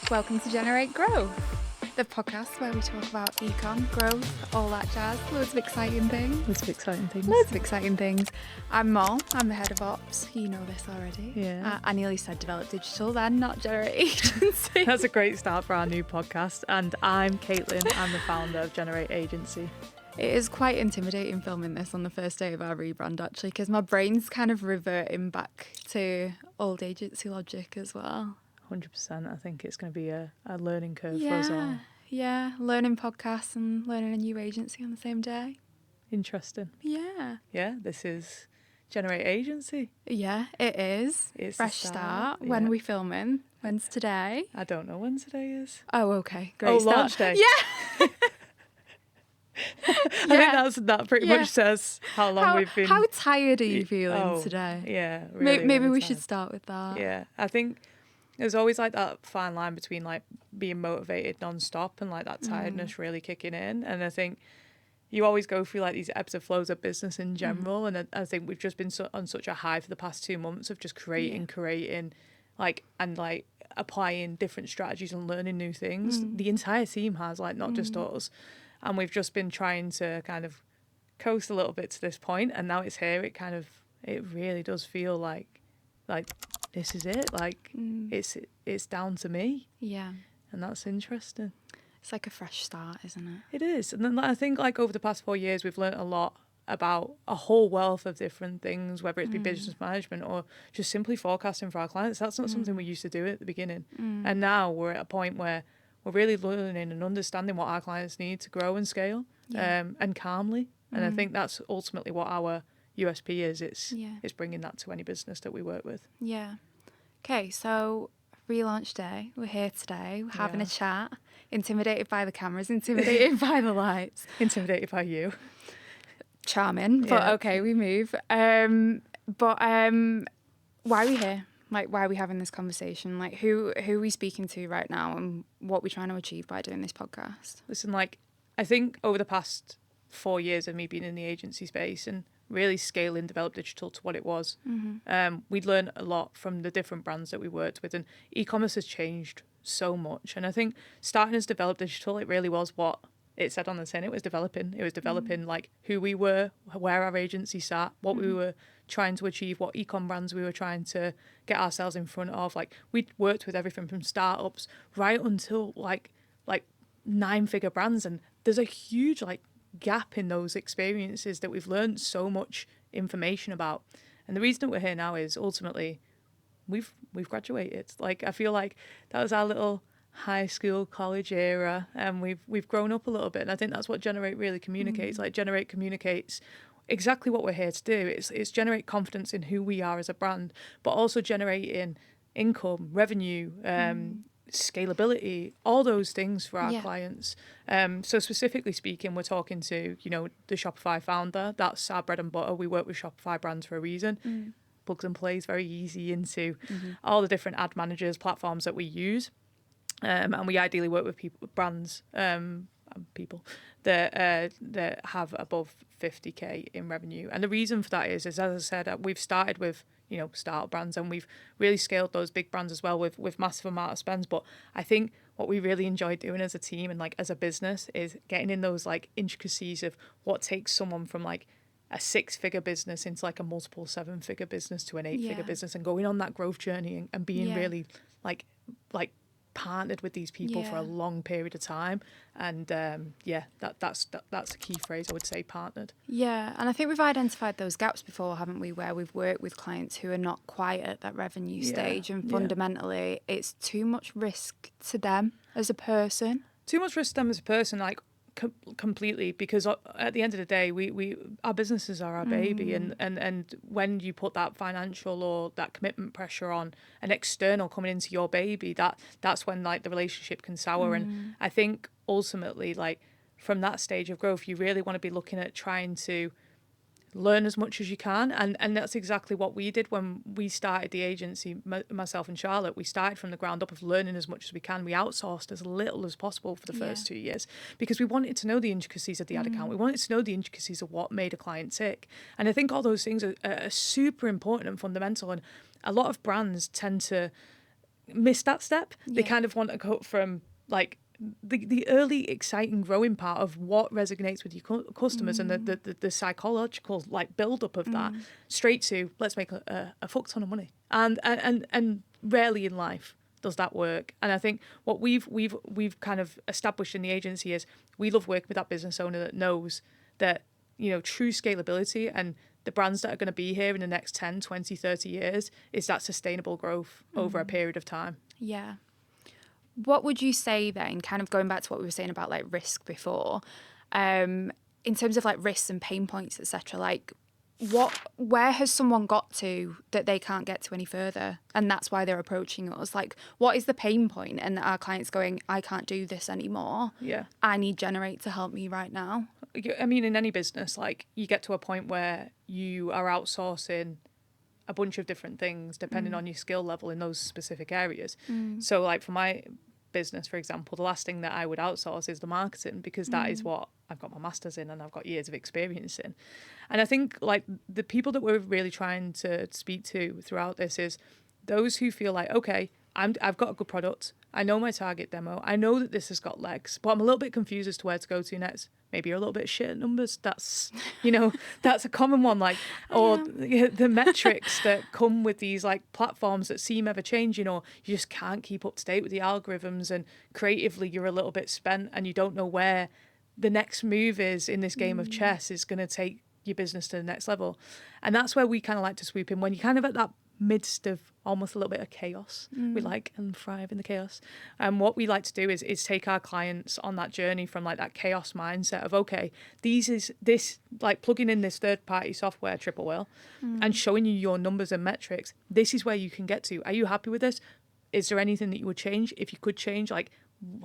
Welcome to Generate Growth, the podcast where we talk about econ, growth, all that jazz, loads of exciting things. Loads of exciting things. I'm Mol, I'm the head of ops. You know this already. Yeah. I nearly said Develop Digital then, not Generate Agency. That's a great start for our new podcast. And I'm Caitlin, I'm the founder of Generate Agency. It is quite intimidating filming this on the first day of our rebrand, actually, because my brain's kind of reverting back to old agency logic as well. 100%. I think it's going to be a learning curve for us all. Yeah, learning podcasts and learning a new agency on the same day. Interesting. Yeah. Yeah, this is Generate Agency. Yeah, it is. It's Fresh the start. yeah. When are we filming? When's today? I don't know when today is. Oh, okay. Great start. Launch day. Yeah. I think that pretty much says how long we've been. How tired are you feeling today? Yeah, really, Maybe really we tired. should start with that. Yeah, I think there's always like that fine line between like being motivated non-stop and like that tiredness really kicking in. And I think you always go through like these ebbs and flows of business in general. And I think we've just been on such a high for the past 2 months of just creating like applying different strategies and learning new things. The entire team has, like, not just us. And we've just been trying to kind of coast a little bit to this point, and now it's here. It really does feel like this is it. Like it's down to me. Yeah. And that's interesting. It's like a fresh start, isn't it? It is. And then I think like over the past 4 years, we've learnt a lot about a whole wealth of different things, whether it's be business management or just simply forecasting for our clients. That's not something we used to do at the beginning. And now we're at a point where we're really learning and understanding what our clients need to grow and scale, and calmly. And I think that's ultimately what our USP is. It's bringing that to any business that we work with. Yeah. Okay, so relaunch day. We're here today. We're having a chat. Intimidated by the cameras, intimidated by the lights. Intimidated by you. Charming, but okay, we move. But why are we here? Like, why are we having this conversation? Like, who are we speaking to right now, and what we're trying to achieve by doing this podcast? Listen, like, I think over the past 4 years of me being in the agency space and really scaling Develop Digital to what it was, we'd learned a lot from the different brands that we worked with, and e-commerce has changed so much. And I think starting as Develop Digital, it really was what it said on the tin. It was developing like who we were, where our agency sat, what we were trying to achieve, what ecom brands we were trying to get ourselves in front of. Like, we'd worked with everything from startups right until like 9-figure brands, and there's a huge like gap in those experiences that we've learned so much information about. And the reason that we're here now is ultimately we've graduated. Like, I feel like that was our little high school, college era, and we've grown up a little bit. And I think that's what Generate really communicates. Like, Generate communicates exactly what we're here to do. It's generate confidence in who we are as a brand, but also generating income, revenue, scalability, all those things for our clients. So specifically speaking, we're talking to, the Shopify founder. That's our bread and butter. We work with Shopify brands for a reason. Plugs and plays very easy into all the different ad managers, platforms that we use. And we ideally work with brands that have above 50k in revenue. And the reason for that is as I said, we've started with startup brands, and we've really scaled those big brands as well with massive amount of spends. But I think what we really enjoy doing as a team and like as a business is getting in those like intricacies of what takes someone from like a 6-figure business into like a multiple 7-figure business to an 8-figure business, and going on that growth journey and being really like partnered with these people for a long period of time. And that's a key phrase, I would say, partnered. And I think we've identified those gaps before, haven't we, where we've worked with clients who are not quite at that revenue stage, and fundamentally it's too much risk to them as a person. Like, completely, because at the end of the day, we our businesses are our baby, and when you put that financial or that commitment pressure on an external coming into your baby, that's when like the relationship can sour. And I think ultimately, like, from that stage of growth, you really want to be looking at trying to learn as much as you can, and that's exactly what we did when we started the agency. Myself and Charlotte, we started from the ground up of learning as much as we can. We outsourced as little as possible for the first 2 years, because we wanted to know the intricacies of the ad account. We wanted to know the intricacies of what made a client tick, and I think all those things are super important and fundamental. And a lot of brands tend to miss that step. They kind of want to go from like the early exciting growing part of what resonates with your customers and the psychological like build up of that straight to let's make a fuck ton of money, and rarely in life does that work. And I think what we've kind of established in the agency is we love working with that business owner that knows that, you know, true scalability and the brands that are going to be here in the next 10, 20, 30 years is that sustainable growth over a period of time. Yeah. What would you say then, kind of going back to what we were saying about like risk before, in terms of like risks and pain points, etc., like where has someone got to that they can't get to any further? And that's why they're approaching us. Like, what is the pain point? And our client's going, I can't do this anymore. Yeah. I need Generate to help me right now. I mean, in any business, like you get to a point where you are outsourcing a bunch of different things depending on your skill level in those specific areas. So like for my business, for example, the last thing that I would outsource is the marketing, because that is what I've got my master's in and I've got years of experience in. And I think like the people that we're really trying to speak to throughout this is those who feel like, okay, I've got a good product. I know my target demo. I know that this has got legs, but I'm a little bit confused as to where to go to next. Maybe you're a little bit shit at numbers. That's, you know, that's a common one. Like, or the metrics that come with these like platforms that seem ever changing, or you just can't keep up to date with the algorithms, and creatively you're a little bit spent and you don't know where the next move is in this game of chess is going to take your business to the next level. And that's where we kind of like to swoop in when you're kind of at that midst of almost a little bit of chaos. We like and thrive in the chaos. And what we like to do is take our clients on that journey from like that chaos mindset of, okay, this like plugging in this third party software, Triple Whale, and showing you your numbers and metrics. This is where you can get to. Are you happy with this? Is there anything that you would change? If you could change, like,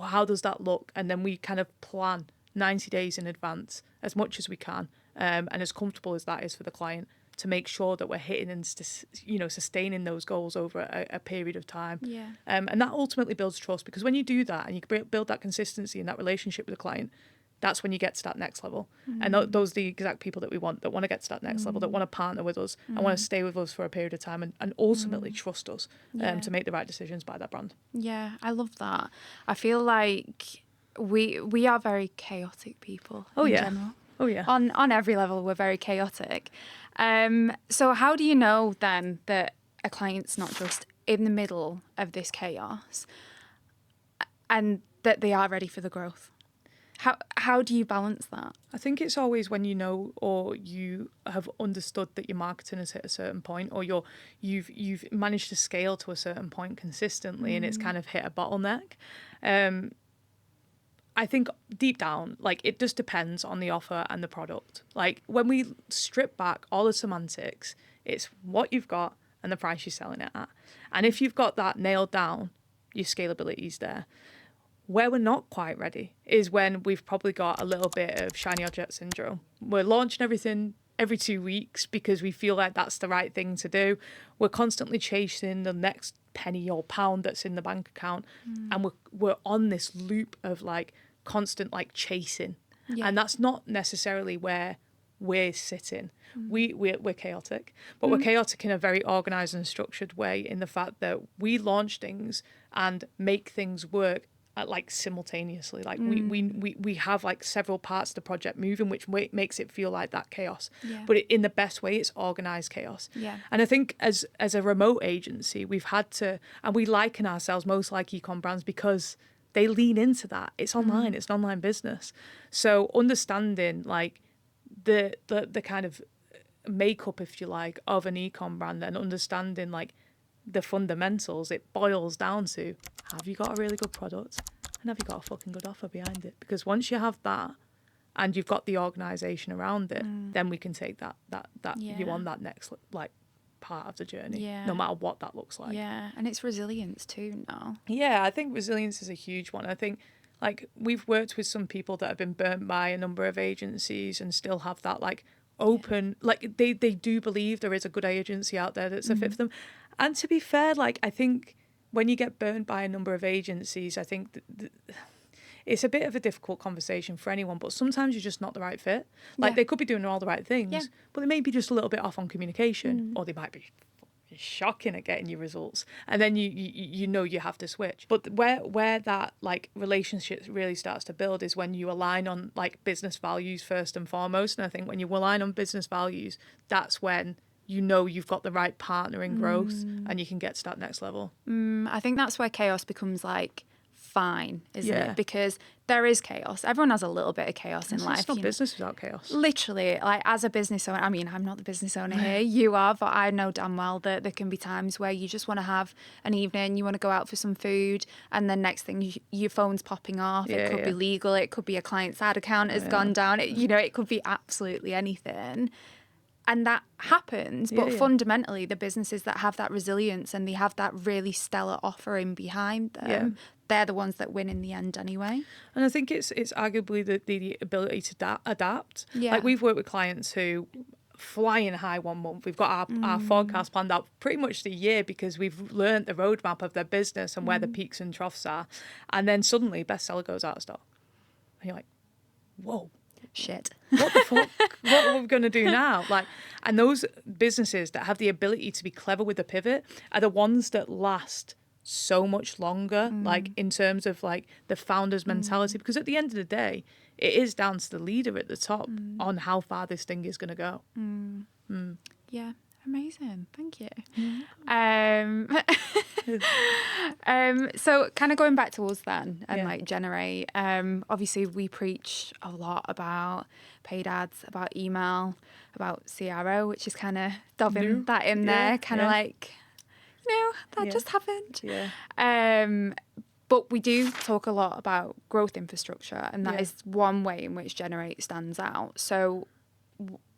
how does that look? And then we kind of plan 90 days in advance as much as we can, and as comfortable as that is for the client, to make sure that we're hitting and sustaining those goals over a period of time. And that ultimately builds trust, because when you do that and you build that consistency in that relationship with the client, that's when you get to that next level. And those are the exact people that we want to get to that next level, that want to partner with us and want to stay with us for a period of time and ultimately trust us to make the right decisions by that brand. Yeah, I love that. I feel like we are very chaotic people in general. Oh yeah. On every level, we're very chaotic. So how do you know then that a client's not just in the middle of this chaos and that they are ready for the growth? How do you balance that? I think it's always when you know, or you have understood that your marketing has hit a certain point, or you've managed to scale to a certain point consistently, and it's kind of hit a bottleneck. I think deep down, like, it just depends on the offer and the product. Like, when we strip back all the semantics, it's what you've got and the price you're selling it at. And if you've got that nailed down, your scalability is there. Where we're not quite ready is when we've probably got a little bit of shiny object syndrome. We're launching everything every 2 weeks because we feel like that's the right thing to do. We're constantly chasing the next penny or pound that's in the bank account, and we're on this loop of like constant like chasing, and that's not necessarily where we're sitting. We're chaotic, but we're chaotic in a very organized and structured way, in the fact that we launch things and make things work like simultaneously. Like we have like several parts of the project moving, which makes it feel like that chaos, but in the best way. It's organized chaos. And I think as a remote agency, we've had to, and we liken ourselves most like e-com brands because they lean into that. It's online. It's an online business. So understanding like the kind of makeup, if you like, of an e-com brand, and understanding like the fundamentals, it boils down to, have you got a really good product, and have you got a fucking good offer behind it? Because once you have that and you've got the organization around it, then we can take that you on that next like part of the journey, no matter what that looks like. And it's resilience too now. I think resilience is a huge one. I think like we've worked with some people that have been burnt by a number of agencies and still have that like open, like they do believe there is a good agency out there that's a fit for them. And to be fair, like I think when you get burned by a number of agencies, I think it's a bit of a difficult conversation for anyone, but sometimes you're just not the right fit. Like they could be doing all the right things, but they may be just a little bit off on communication, or they might be shocking at getting your results, and then you know you have to switch. But where that like relationship really starts to build is when you align on like business values first and foremost. And I think when you align on business values, that's when you know you've got the right partner in growth and you can get to that next level. I think that's where chaos becomes like fine, isn't Yeah. it? Because there is chaos. Everyone has a little bit of chaos in life. It's not business without chaos. Literally, like as a business owner, I mean, I'm not the business owner here, you are, but I know damn well that there can be times where you just want to have an evening, you want to go out for some food, and then next thing your phone's popping off. It could be legal, it could be a client's ad account has gone down, it could be absolutely anything. And that happens, but fundamentally, the businesses that have that resilience and they have that really stellar offering behind them, they're the ones that win in the end anyway. And I think it's arguably the ability to adapt. Yeah. Like we've worked with clients who flying high one month. We've got our forecast planned out pretty much the year because we've learned the roadmap of their business and where the peaks and troughs are. And then suddenly bestseller goes out of stock. And you're like, whoa. Shit. What the fuck? What are we going to do now? Like, and those businesses that have the ability to be clever with the pivot are the ones that last so much longer, like in terms of like the founder's mentality, because at the end of the day, it is down to the leader at the top on how far this thing is going to go. Yeah. Amazing. Thank you. So kind of going back to us then and like generate, obviously we preach a lot about paid ads, about email, about CRO, which is kind of doving that in there, kind of like, that just happened. But we do talk a lot about growth infrastructure, and that is one way in which Generate stands out. So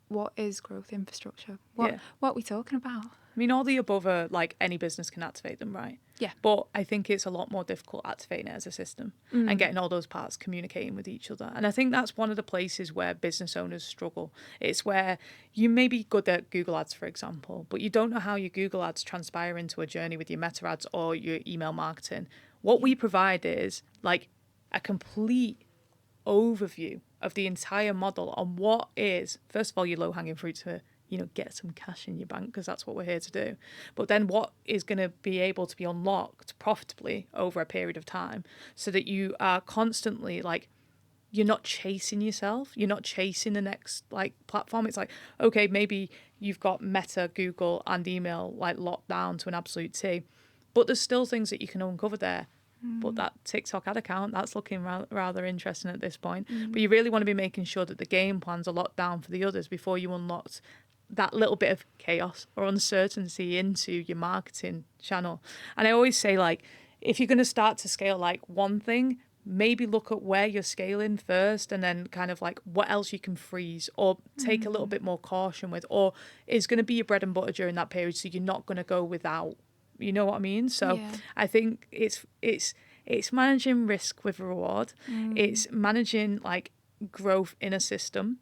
what is growth infrastructure? What are we talking about? I mean, all the above are like any business can activate them, right? Yeah. But I think it's a lot more difficult activating it as a system and getting all those parts communicating with each other. And I think that's one of the places where business owners struggle. It's where you may be good at Google Ads, for example, but you don't know how your Google Ads transpire into a journey with your Meta Ads or your email marketing. What we provide is like a complete overview of the entire model on what is, first of all, your low-hanging fruit to get some cash in your bank, because that's what we're here to do. But then what is going to be able to be unlocked profitably over a period of time so that you are constantly like, you're not chasing yourself. You're not chasing the next like platform. It's like, okay, maybe you've got Meta, Google and email like locked down to an absolute T, but there's still things that you can uncover there. But that TikTok ad account, that's looking rather interesting at this point. But you really want to be making sure that the game plans are locked down for the others before you unlock that little bit of chaos or uncertainty into your marketing channel. And I always say, like, if you're going to start to scale like one thing, maybe look at where you're scaling first and then kind of like what else you can freeze or take a little bit more caution with, or is going to be your bread and butter during that period so you're not going to go without. You know what I mean? So I think it's managing risk with reward. It's managing like growth in a system,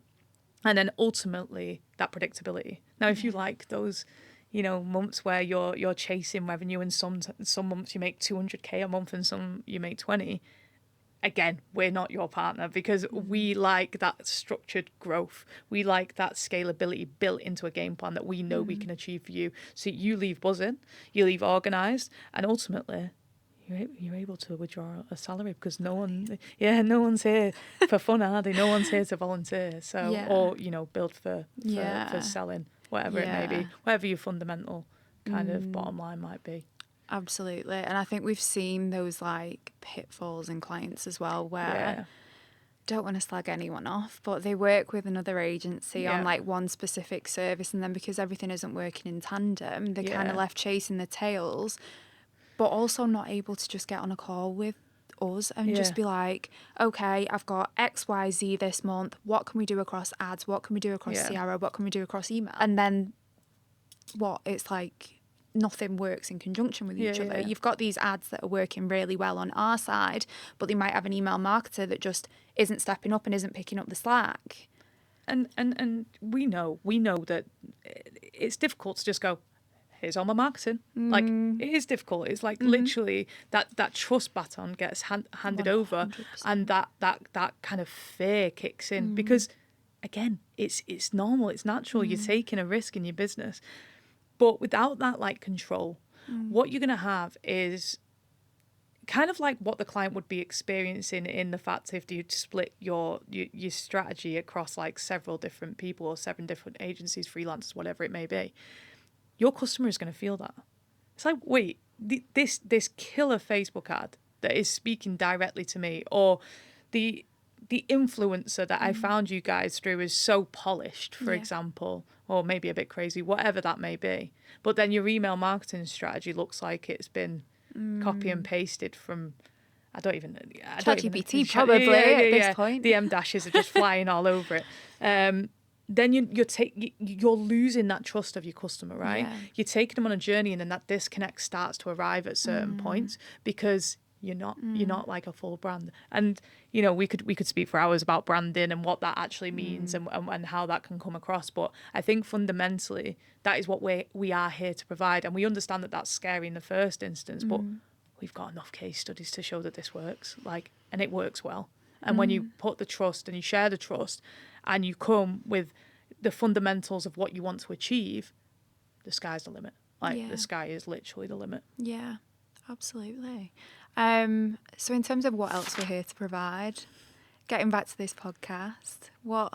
and then ultimately that predictability. Now, if you like those, months where you're chasing revenue, and some months you make 200k a month and some you make 20. Again, we're not your partner, because we like that structured growth. We like that scalability built into a game plan that we know we can achieve for you. So you leave buzzing, you leave organised, and ultimately you're able to withdraw a salary, because no one's here for fun, are they? No one's here to volunteer. So or build for selling, whatever it may be, whatever your fundamental kind of bottom line might be. Absolutely. And I think we've seen those like pitfalls in clients as well, where don't want to slag anyone off, but they work with another agency on like one specific service, and then because everything isn't working in tandem, they're kind of left chasing the tails, but also not able to just get on a call with us and just be like, okay, I've got XYZ this month, what can we do across ads, what can we do across CRO, what can we do across email? And then it's like nothing works in conjunction with each other. You've got these ads that are working really well on our side, but they might have an email marketer that just isn't stepping up and isn't picking up the slack. And we know that it's difficult to just go, here's all my marketing. Like, it is difficult. It's like literally that trust baton gets handed 100%. Over, and that kind of fear kicks in, because again, it's normal, it's natural. You're taking a risk in your business. But without that like control, what you're going to have is kind of like what the client would be experiencing in the fact if you split your strategy across like several different people or 7 different agencies, freelancers, whatever it may be. Your customer is going to feel that. It's like, wait, this killer Facebook ad that is speaking directly to me, or the influencer that I found you guys through is so polished, for example, or maybe a bit crazy, whatever that may be. But then your email marketing strategy looks like it's been copy and pasted from, ChatGPT probably at this point. The M dashes are just flying all over it. Then you're losing that trust of your customer, right? Yeah. You're taking them on a journey, and then that disconnect starts to arrive at certain points because you're not like a full brand. And we could speak for hours about branding and what that actually means and how that can come across. But I think fundamentally that is what we are here to provide, and we understand that that's scary in the first instance, but we've got enough case studies to show that this works, and it works well. And when you put the trust and you share the trust and you come with the fundamentals of what you want to achieve, the sky's the limit. The sky is literally the limit. Yeah, absolutely. So in terms of what else we're here to provide, getting back to this podcast, what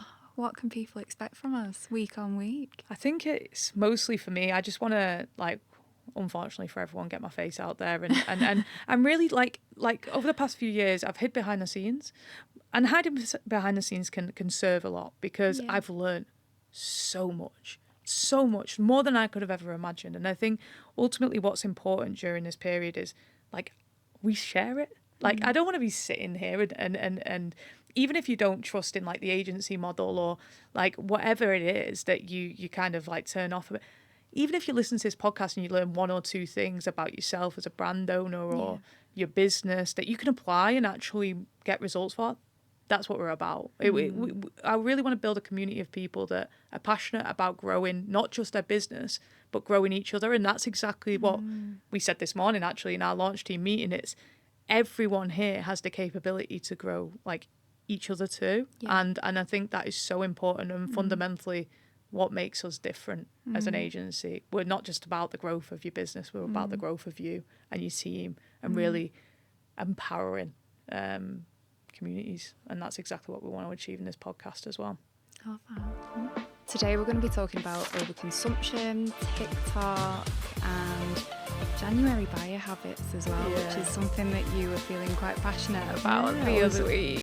can people expect from us week on week? I think it's mostly for me, I just want to unfortunately for everyone, get my face out there and I'm really like over the past few years I've hid behind the scenes, and hiding behind the scenes can serve a lot because I've learned so much more than I could have ever imagined. And I think ultimately what's important during this period is we share it. I don't want to be sitting here and even if you don't trust in the agency model or whatever it is that you kind of turn off of it, even if you listen to this podcast and you learn 1 or 2 things about yourself as a brand owner or your business that you can apply and actually get results for, that's what we're about. I really want to build a community of people that are passionate about growing not just their business, but growing each other. And that's exactly what we said this morning, actually, in our launch team meeting. It's everyone here has the capability to grow each other too. Yeah. And I think that is so important and fundamentally what makes us different as an agency. We're not just about the growth of your business, we're about the growth of you and your team and really empowering communities. And that's exactly what we want to achieve in this podcast as well. Love that. Today we're going to be talking about overconsumption, TikTok and January buyer habits as well, which is something that you were feeling quite passionate about the other week.